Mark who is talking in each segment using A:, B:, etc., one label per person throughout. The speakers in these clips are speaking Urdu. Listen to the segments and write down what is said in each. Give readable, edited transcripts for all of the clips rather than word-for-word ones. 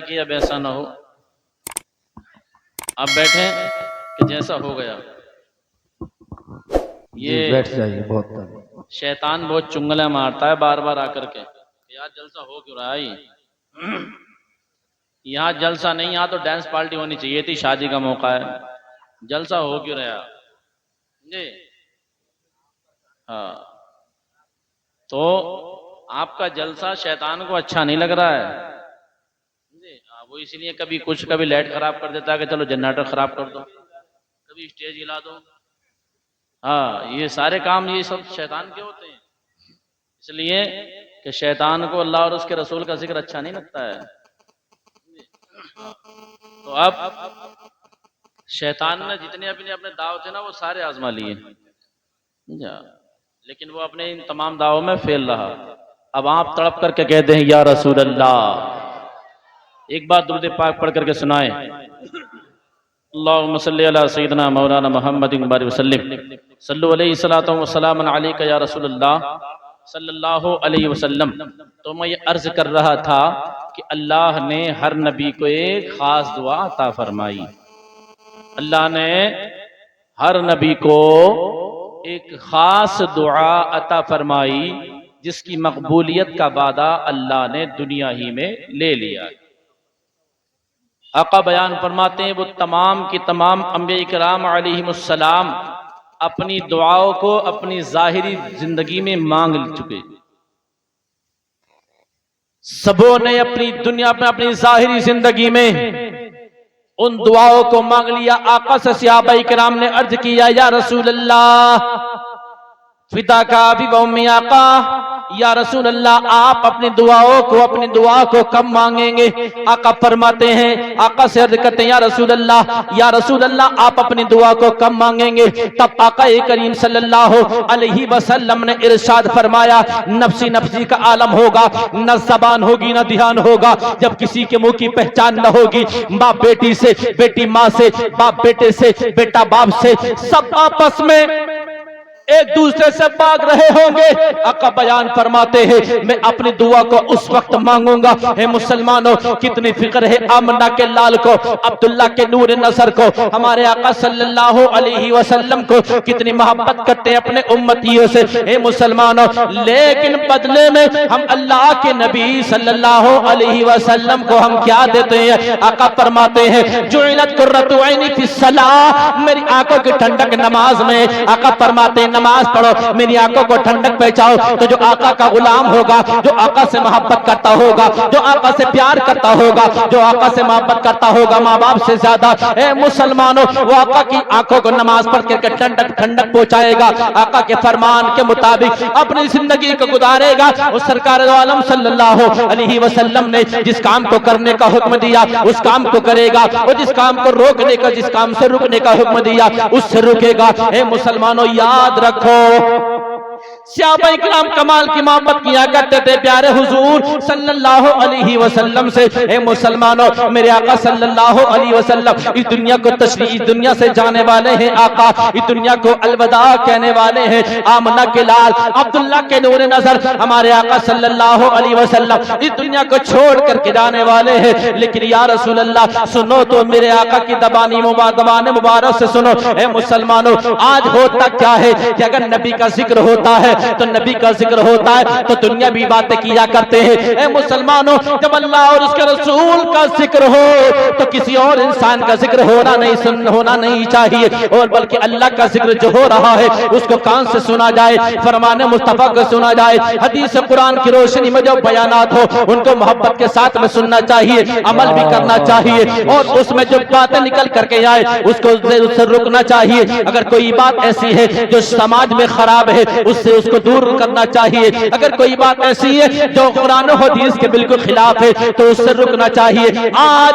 A: کہ اب ایسا نہ ہو، اب بیٹھیں کہ جیسا ہو گیا۔ یہ
B: بیٹھ جائیے، بہت
A: شیطان بہت چنگلیں مارتا ہے بار بار آ کر کے، یار جلسہ ہو کیوں رہا ہے؟ یہاں جلسہ نہیں، یہاں تو ڈانس پارٹی ہونی چاہیے تھی، شادی کا موقع ہے، جلسہ ہو کیوں رہا جی؟ ہاں، تو آپ کا جلسہ شیطان کو اچھا نہیں لگ رہا ہے جی، وہ اس لیے کبھی لائٹ خراب کر دیتا ہے کہ چلو جنریٹر خراب کر دو، کبھی اسٹیج ہلا دو۔ ہاں، یہ سارے کام یہ سب شیطان کے ہوتے ہیں، اس لیے کہ شیطان کو اللہ اور اس کے رسول کا ذکر اچھا نہیں لگتا ہے۔ تو اب شیطان نے جتنے اپنے دعوے تھے نا وہ سارے آزما لیے، لیکن وہ اپنے ان تمام دعووں میں فیل رہا۔ اب آپ تڑپ کر کے کہتے ہیں یا رسول اللہ، ایک بار درود پاک پڑھ کر کے سنائیں، اللہم صلی علی سیدنا مولانا محمد بارک وسلم، صلو علیہ الصلوۃ والسلام علیک یا رسول اللہ صلی اللہ علیہ وسلم۔ تو میں یہ عرض کر رہا تھا کہ اللہ نے ہر نبی کو ایک خاص دعا عطا فرمائی، اللہ نے ہر نبی کو ایک خاص دعا عطا فرمائی جس کی مقبولیت کا وعدہ اللہ نے دنیا ہی میں لے لیا۔ آقا بیان فرماتے ہیں وہ تمام کی تمام انبیاء کرام علیہم السلام اپنی دعاؤں کو اپنی ظاہری زندگی میں مانگ چکے، سبوں نے اپنی دنیا میں اپنی ظاہری زندگی میں ان دعاؤں کو مانگ لیا۔ آقا سے صحابہ کرام نے عرض کیا یا رسول اللہ فدا کا ابی و امی، آقا یا رسول اللہ آپ اپنی دعا کو کم مانگیں گے؟ آقا فرماتے ہیں، آقا سے عرض کرتے ہیں یا رسول اللہ آپ اپنی دعا کو کم مانگیں گے؟ تب آقا کریم صلی اللہ علیہ وسلم نے ارشاد فرمایا نفسی نفسی کا عالم ہوگا، نہ زبان ہوگی نہ دھیان ہوگا جب کسی کے منہ کی پہچان نہ ہوگی، باپ بیٹی سے، بیٹی ماں سے، باپ بیٹے سے، بیٹا باپ سے، سب آپس میں ایک دوسرے سے بھاگ رہے ہوں گے۔ آقا بیان فرماتے ہیں میں اپنی دعا کو اس وقت مانگوں گا۔ اے مسلمانوں کتنی فکر ہے آمنہ کے لال کو، عبداللہ کے نور نظر کو، ہمارے آقا صلی اللہ علیہ وسلم کو کتنی محبت کرتے ہیں اپنے امتیوں سے۔ اے مسلمانوں لیکن بدلے میں ہم اللہ کے نبی صلی اللہ علیہ وسلم کو ہم کیا دیتے ہیں؟ آقا فرماتے ہیں جعلت قرۃ عینی فی الصلاۃ، میری آنکھوں کی ٹھنڈک نماز میں۔ آقا فرماتے ہیں نماز پڑھو میری آنکھوں کو ٹھنڈک پہنچاؤ۔ تو جو آقا کا غلام ہوگا، جو آقا سے محبت کرتا ہوگا، جو آقا سے پیار کرتا ہوگا، جو آقا سے محبت کرتا ہوگا ماں باپ سے زیادہ، اے مسلمانوں وہ آقا کی آنکھوں کو نماز پڑھ کر کے ٹھنڈک پہنچائے گا، آقا کے فرمان کے مطابق اپنی زندگی کو گزارے گا۔ اس سرکار عالم صلی اللہ علیہ وسلم نے جس کام کو کرنے کا حکم دیا اس کام کو کرے گا، اور جس کام کو روکنے کا، جس کام سے رکنے کا حکم دیا اس سے رکے گا۔ اے مسلمانوں یاد رکھو صحابہ کرام کمال کی محبت کیا کرتے تھے پیارے حضور صلی اللہ علیہ وسلم سے۔ اے مسلمانوں میرے آقا صلی اللہ علیہ وسلم اس دنیا کو تشریف، اس دنیا سے جانے والے ہیں، آقا اس دنیا کو الوداع کہنے والے ہیں۔ آمنہ کے لال، عبداللہ کے نور نظر، ہمارے آقا صلی اللہ علیہ وسلم اس دنیا کو چھوڑ کر کے جانے والے ہیں۔ لیکن یا رسول اللہ سنو تو میرے آقا کی زبان مبارک سے سنو۔ اے مسلمانوں آج ہوتا کیا ہے کہ اگر نبی کا ذکر ہوتا ہے تو نبی کا ذکر ہوتا ہے تو دنیا بھی باتیں کیا کرتے ہیں۔ اے مسلمانوں جب اللہ اور اس کے رسول کا ذکر ہو تو کسی اور انسان کا ذکر ہونا نہیں چاہیے، اور بلکہ اللہ کا ذکر جو ہو رہا ہے اس کو کان سے سنا جائے، فرمان مصطفیٰ کو سنا جائے، حدیث قرآن کی روشنی میں جو بیانات ہو ان کو محبت کے ساتھ میں سننا چاہیے، عمل بھی کرنا چاہیے، اور اس میں جو باتیں نکل کر کے آئے اس کو اس سے رکنا چاہیے۔ اگر کوئی بات ایسی ہے جو سماج میں خراب ہے اس سے اس کو دور کرنا چاہیے، اگر کوئی بات ایسی ہے جو قرآن و حدیث کے بالکل خلاف ہے تو اس سے رکنا چاہیے۔ آج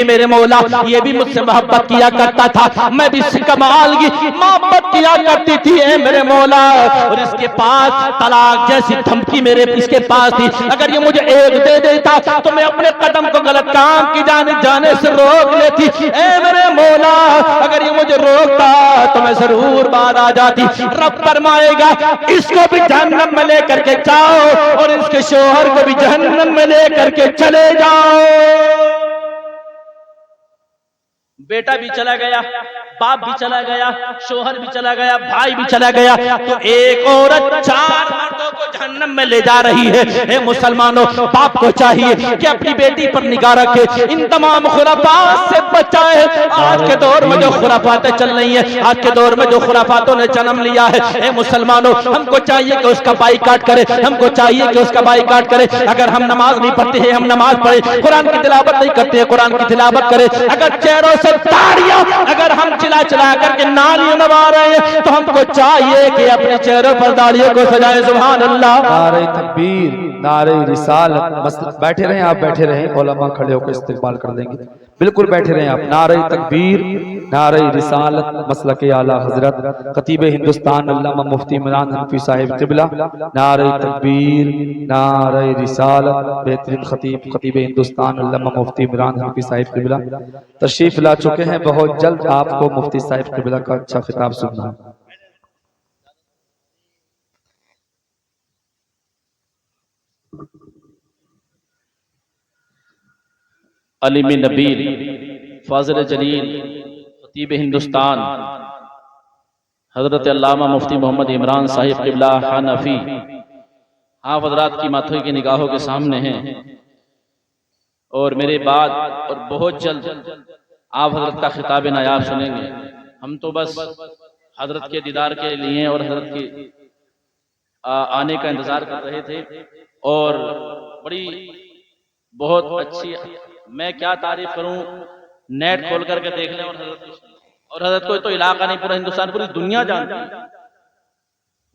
A: دیکھیے میرے مولا یہ بھی مجھ سے محبت کیا کرتا تھا، میں بھی اس کمال کی محبت کیا کرتی تھی اے میرے مولا، اور اس کے پاس طلاق جیسی دھمکی میرے اس کے پاس تھی، اگر یہ مجھے ایک دے دیتا تو میں اپنے قدم کو غلط کام کی جانب جانے سے روک لیتی، اے میرے مولا اگر یہ مجھے روکتا تو میں ضرور بعد آ جاتی۔ رب فرمائے گا اس کو بھی جہنم میں لے کر کے جاؤ اور اس کے شوہر کو بھی جہنم میں لے کر کے چلے جاؤ۔ بیٹا بھی چلا گیا، باپ بھی چلا گیا، شوہر بھی چلا گیا، بھائی بھی چلا گیا، تو ایک عورت 4 مردوں کو جہنم میں لے جا رہی ہے۔ اے مسلمانوں، باپ کو چاہیے کہ اپنی بیٹی پر نگاہ رکھے، ان تمام خرافات سے بچائے۔ آج کے دور میں جو خرافاتیں چل رہی ہیں، آج کے دور میں جو خرافاتوں نے جنم لیا ہے، اے مسلمانوں ہم کو چاہیے کہ اس کا بائیکاٹ کرے، ہم کو چاہیے کہ اس کا بائیکاٹ کرے۔ اگر ہم نماز نہیں پڑھتے ہیں ہم نماز پڑھیں، قرآن کی تلاوت نہیں کرتے ہیں قرآن کی تلاوت کرے، اگر چہروں سے تاڑیاں اگر ہم چلا چلا کر کے نالیاں نوا رہے ہیں تو ہم کو چاہیے کہ اپنے چہروں پر داڑیوں کو سجائے۔ سبحان اللہ،
B: نعرہ تکبیر، نعرہ رسالت۔ بیٹھے رہیں آپ، بیٹھے رہیں، علماء کھڑے ہو کے استقبال کر دیں گے، بالکل بیٹھے رہیں آپ۔ نعرہ تکبیر، نعرہ رسالت، مسلک اعلیٰ حضرت خطیب ہندوستان علامہ مفتی عمران حنفی صاحب قبلہ۔ نعرہ تکبیر، نعرہ رسالت، بہترین خطیب خطیب ہندوستان علامہ مفتی عمران حنفی صاحب قبلہ تشریف لا چکے ہیں۔ بہت جلد آپ کو مفتی صاحب قبلہ کا اچھا خطاب سننا ہے۔
A: علیم نبیل، فاضل جلیل، خطیب ہندوستان حضرت علامہ مفتی محمد عمران صاحب قبلہ حنفی، آپ حضرات کی ماتھوں کی نگاہوں کے سامنے ہیں، اور میرے بعد اور بہت جلد آپ حضرت کا خطاب نایاب سنیں گے۔ ہم تو بس حضرت کے دیدار کے لیے اور حضرت کے آنے کا انتظار کر رہے تھے، اور بڑی بہت اچھی، میں کیا تعریف کروں، نیٹ کھول کر کے دیکھ لیں اور حضرت کو تو علاقہ نہیں پورا ہندوستان پوری دنیا جانتی ہے،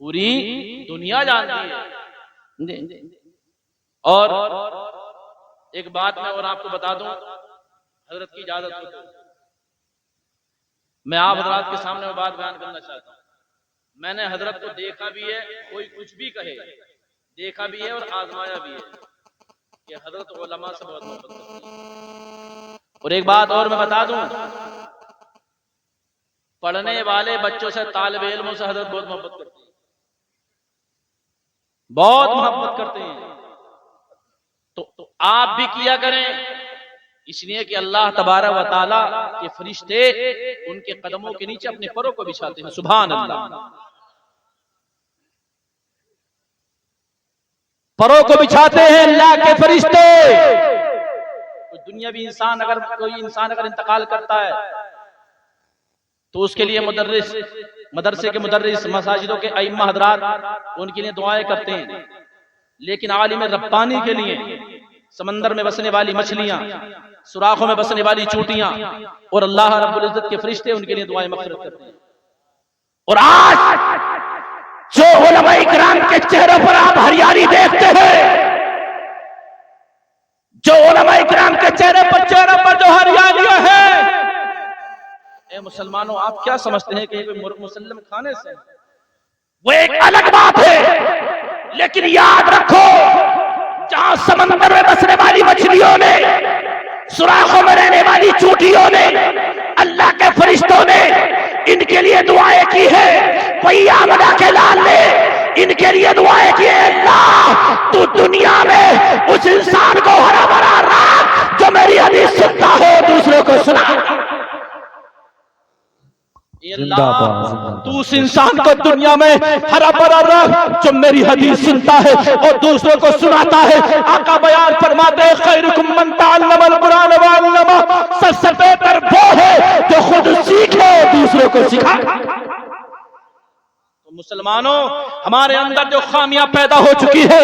A: پوری دنیا جانتی ہے۔ اور ایک بات میں اور آپ کو بتا دوں، حضرت کی اجازت ہو تو میں آپ حضرات کے سامنے میں بات بیان کرنا چاہتا ہوں۔ میں نے حضرت کو دیکھا بھی ہے، کوئی کچھ بھی کہے، دیکھا بھی ہے اور آزمایا بھی ہے کہ حضرت علماء سے بہت محبت کرتے ہیں۔ اور ایک بات اور میں بتا دوں، پڑھنے والے بچوں سے، طالب علموں سے حضرت بہت محبت کرتے ہیں، بہت محبت کرتے ہیں۔ تو آپ بھی کیا کریں، اس لیے کہ اللہ تبارک و تعالیٰ کے فرشتے ان کے قدموں کے نیچے اپنے پروں کو بچھاتے ہیں۔ سبحان اللہ، پروں کو بچھاتے ہیں اللہ کے فرشتے۔ دنیاوی انسان اگر کوئی انسان اگر انتقال کرتا ہے تو اس کے لیے مدرس، مدرسے کے مدرس، مساجدوں کے ائمہ حضرات ان کے لیے دعائیں کرتے ہیں، لیکن عالم ربانی کے لیے سمندر میں بسنے والی مچھلیاں، سوراخوں میں بسنے والی چونٹیاں اور اللہ رب العزت کے فرشتے ان کے لیے دعائیں مغفرت کرتے ہیں۔ اور آج جو علماء کرام کے چہروں پر آپ ہریالی دیکھتے ہیں، جو علماء کرام کے چہروں پر جو ہریالیاں ہیں، اے مسلمانوں آپ کیا سمجھتے ہیں کہ مسلم کھانے سے؟ وہ ایک الگ بات ہے، لیکن یاد رکھو جہاں سمندر میں بسنے والی مچھلیوں نے، سوراخوں میں رہنے والی چونٹیوں نے، اللہ کے فرشتوں نے ان کے لیے دعائیں کی ہے، وہی آمدہ کے لال نے ان کے لیے دعائیں کی ہے، اللہ تو دنیا میں اس انسان کو ہرا بھرا رکھ جو میری حدیث سنتا ہو دوسروں کو سنا۔ اللہ تو اس انسان کو دنیا میں ہرا بھرا رکھ جو میری حدیث سنتا ہے اور دوسروں کو سناتا ہے۔ آقا بیان فرماتے ہیں خیرکم من تعلم القرآن وعلمہ، سب سے بہتر وہ ہے جو خود سیکھے دوسروں کو سکھائے۔ تو مسلمانوں ہمارے اندر جو خامیاں پیدا ہو چکی ہے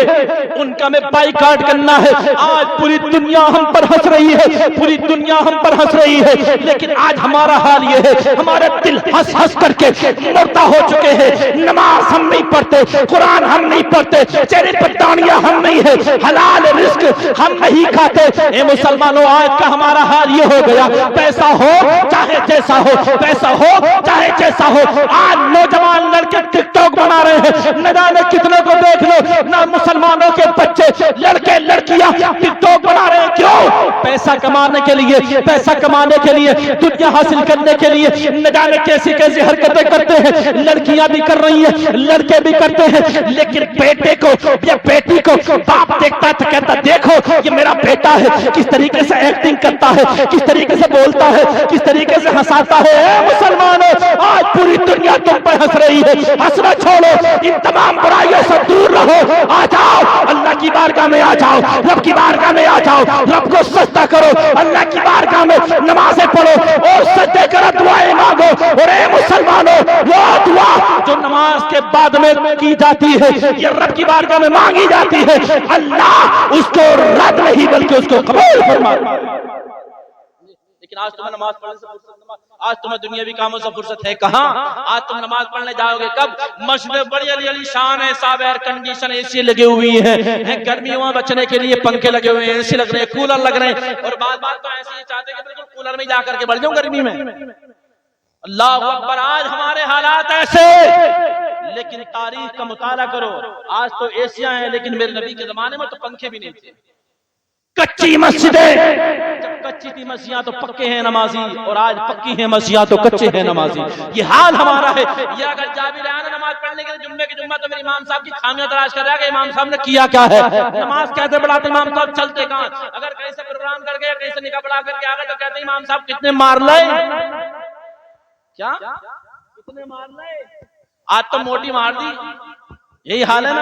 A: ان کا میں بائی کاٹ کرنا ہے. آج پوری دنیا ہم پر ہنس رہی ہے, پوری دنیا ہم پر ہنس رہی ہے, لیکن آج ہمارا حال یہ ہے ہمارے دل ہنس ہنس کر کے مردہ ہو چکے ہیں. نماز ہم نہیں پڑھتے, قرآن ہم نہیں پڑھتے, چہرے پر دانیاں ہم نہیں ہے, حلال رزق ہم نہیں کھاتے. اے مسلمانوں آج کا ہمارا حال یہ ہو گیا, پیسہ ہو چاہے جیسا ہو, پیسہ ہو چاہے جیسا ہو. آج نوجوان لڑکے ٹک ٹاک بنا رہے ہیں, نہ جانے کتنے کو دیکھ لو, نہ مسلمانوں کے بچے لڑکے لڑکیاں ٹک ٹاک بنا رہے ہیں. کیوں؟ پیسہ کمانے کے لیے, پیسہ کمانے کے لیے, دنیا حاصل کرنے کے لیے, نہ جانے کیسی کیسی حرکتیں کرتے ہیں. لڑکیاں بھی کر رہی ہیں, لڑکے بھی کرتے ہیں, لیکن بیٹے کو یا بیٹی کو باپ دیکھتا تو کہتا دیکھو یہ میرا بیٹا ہے, کس طریقے سے ایکٹنگ کرتا ہے, کس طریقے سے بولتا ہے, کس طریقے سے ہنساتا ہے. اے مسلمانوں آج پوری دنیا تم پر ہنس رہی ہے, ہنسنا چھوڑو, ان تمام برائیوں سے دور رہو. آ جاؤ اللہ کی بارگاہ میں, آ جاؤ رب کی بارگاہ میں, آ جاؤ رب کو سجدہ کرو, اللہ کی بارگاہ میں نمازیں پڑھو اور سجدے کرو, دعائیں مانگو. اور اے مسلمانوں وہ دعا جو نماز کے بعد میں کی جاتی ہے, یہ رب کی بارگاہ میں مانگی جاتی ہے, اللہ اس کو رد نہیں بلکہ اس کو قبول فرماتا ہے. لیکن آج تمہیں نماز پڑھنے سے فرصت, آج تمہیں دنیاوی کاموں سے فرصت ہے کہاں؟ آج تم نماز پڑھنے جاؤ گے کب؟ مسجد بڑی علی شان ہے, صاحب ایئر کنڈیشن اے سی لگے ہوئی ہیں, گرمیوں میں بچنے کے لیے پنکھے لگے ہوئے ہیں, اے سی لگ رہے ہیں, کولر لگ رہے ہیں, اور بات تو ایسے ہی چاہتے ہیں کہ بالکل کولر میں جا کر کے بڑھ جاؤں گرمی میں. اللہ اکبر, آج ہمارے حالات ایسے. لیکن تاریخ کا مطالعہ کرو, آج تو ایسیاں ہیں لیکن میرے نبی کے زمانے میں تو پنکھے بھی نہیں تھے. کچی مسجدیں, جب کچی تھی مسیحاں تو پکے ہیں نمازی, اور آج پکی ہیں مسیحاں تو کچے ہیں نمازی. یہ حال ہمارا ہے. یہ اگر جابر آنا نماز پڑھنے کے جمعے کے جمعہ تو میرے امام صاحب کی خامیاں تلاش کر رہا ہے کہ امام صاحب نے کیا کیا ہے, نماز کیسے پڑھاتے امام صاحب, چلتے کہاں, اگر کہیں سے پروگرام کر کے کہیں سے نکاح پڑھا کر کے آ گئے تو کہتے ہیں امام صاحب کتنے مار لائے, کیا کتنے مار لائے, آج تو موٹی مار دی. یہی حال ہے نا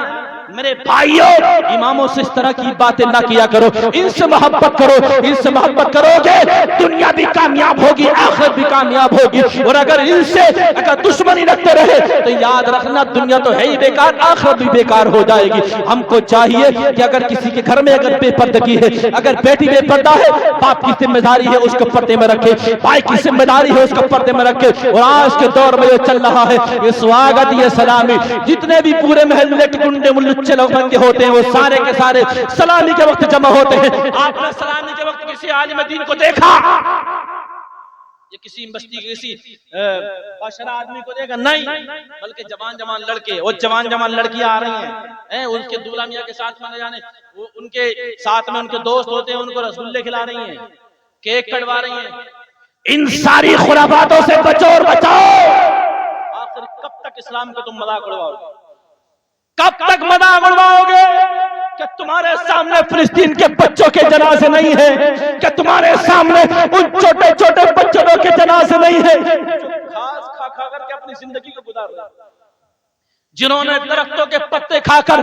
A: میرے بھائیوں. اماموں سے اس طرح کی باتیں نہ کیا کرو, ان سے محبت کرو, ان سے محبت کرو گے دنیا بھی کامیاب ہوگی, آخرت بھی کامیاب ہوگی. اور اگر ان سے اگر دشمنی رکھتے رہے تو یاد رکھنا دنیا تو ہے ہی بیکار, آخرت بھی بیکار ہو جائے گی. ہم کو چاہیے کہ اگر کسی کے گھر میں اگر بے پردگی ہے, اگر بیٹی بے پردہ ہے, باپ کی ذمہ داری ہے اس کو پردے میں رکھے, بھائی کی ذمہ داری ہے اس کو پردے میں رکھے. اور آج کے دور میں یہ چل رہا ہے, یہ سواگت, یہ سلامی, جتنے بھی پورے محلے کے گنڈے ملچے لوگ بن کے ہوتے ہیں وہ سارے کے سارے سلامی کے وقت جمع ہوتے ہیں. آپ نے سلامی کے وقت کسی عالم دین کو دیکھا, یہ کسی بستی کے کسی باشرہ آدمی کو دیکھا؟ نہیں, بلکہ جوان جوان لڑکے اور جوان جوان لڑکیاں آ رہی ہیں, ان کے دولہا میاں کے ساتھ میں نہ جانے ان کے ساتھ میں ان کے دوست ہوتے ہیں, ان کو رسگلے کھلا رہی ہیں, کیک کٹوا رہی ہیں. ان ساری خرافاتوں سے بچو اور بچاؤ. آخر کب تک اسلام کو تم مذاق اڑاؤ گے, کب تک مذاق اڑاؤ گے؟ کہ تمہارے سامنے فلسطین کے بچوں کے جنازے نہیں ہیں, کہ تمہارے سامنے ان چھوٹے چھوٹے بچوں کے جنازے نہیں ہیں جو گھاس کھا کھا کر کے اپنی زندگی کو گزار رہے ہیں, جنہوں نے درختوں کے پتے کھا کر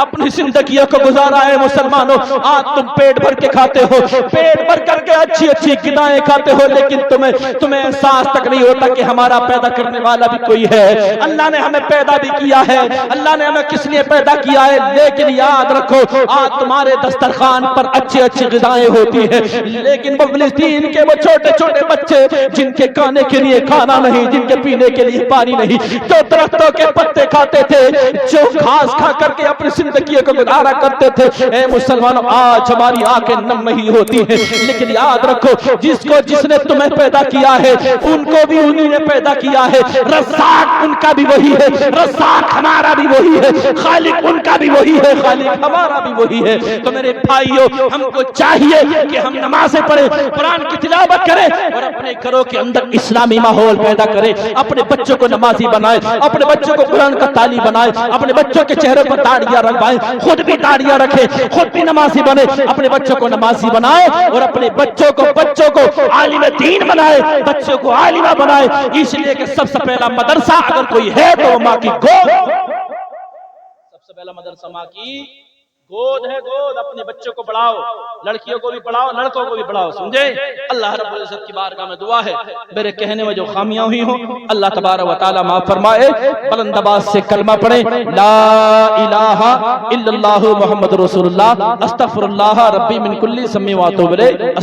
A: اپنی زندگیوں کو گزارا ہے. مسلمانوں آج تم پیٹ بھر کے کھاتے ہو, پیٹ بھر کر کے اچھی اچھی غذائیں کھاتے ہو, لیکن تمہیں احساس تک نہیں ہوتا کہ ہمارا پیدا کرنے والا بھی کوئی ہے. اللہ نے ہمیں پیدا بھی کیا ہے, اللہ نے ہمیں کس لیے پیدا کیا ہے, لیکن یاد رکھو آج تمہارے دسترخوان پر اچھی اچھی غذائیں ہوتی ہیں, لیکن وہ فلسطین کے وہ چھوٹے چھوٹے بچے جن کے کھانے کے لیے کھانا نہیں, جن کے پینے کے لیے پانی نہیں, جو درختوں کے پتے کھاتے تھے, جو گھاس کھا کر کے اپنی زندگی کو گزارا کرتے تھے. اے مسلمانوں آج ہماری آنکھیں نم نہیں ہوتی ہیں, لیکن یاد رکھو جس نے تمہیں پیدا کیا ہے ان کو بھی انہی نے پیدا کیا ہے. رزاق ان کا بھی وہی ہے, رزاق ہمارا بھی وہی ہے, خالق ان کا بھی وہی ہے, خالق ہمارا بھی وہی ہے. تو میرے بھائیوں ہم کو چاہیے کہ ہم نمازیں پڑھیں, قرآن کی تلاوت کریں, اور اپنے گھروں کے اندر اسلامی ماحول پیدا کریں, اپنے بچوں کو نمازی بنائیں, اپنے بچوں کو قرآن کا تعلیم بنائیں, اپنے بچوں کے چہرے پر داڑیاں رکھوائیں, خود بھی داڑیاں رکھیں, خود بھی نمازی بنے, اپنے بچوں کو نمازی بنائیں, اور اپنے بچوں کو عالم دین بنائیں, بچوں کو عالمہ بنائیں. اس لیے کہ سب سے پہلا مدرسہ اگر کوئی ہے تو ماں کی گود, سب سے پہلا مدرسہ ماں کی گود ہے گود، اپنے بچوں کو پڑھاؤ، لڑکیوں کو بھی پڑھاؤ، لڑکوں کو بھی پڑھاؤ، سمجھے؟ اللہ رب العزت کی بارگاہ میں دعا ہے میرے کہنے میں جو خامیاں ہوئی ہوں اللہ تبارک و تعالی معاف فرمائے۔ بلند آواز سے کلمہ پڑھیں، لا الہ الا اللہ محمد رسول اللہ، استغفر اللہ ربی من کل ذنب و اتوب الیہ۔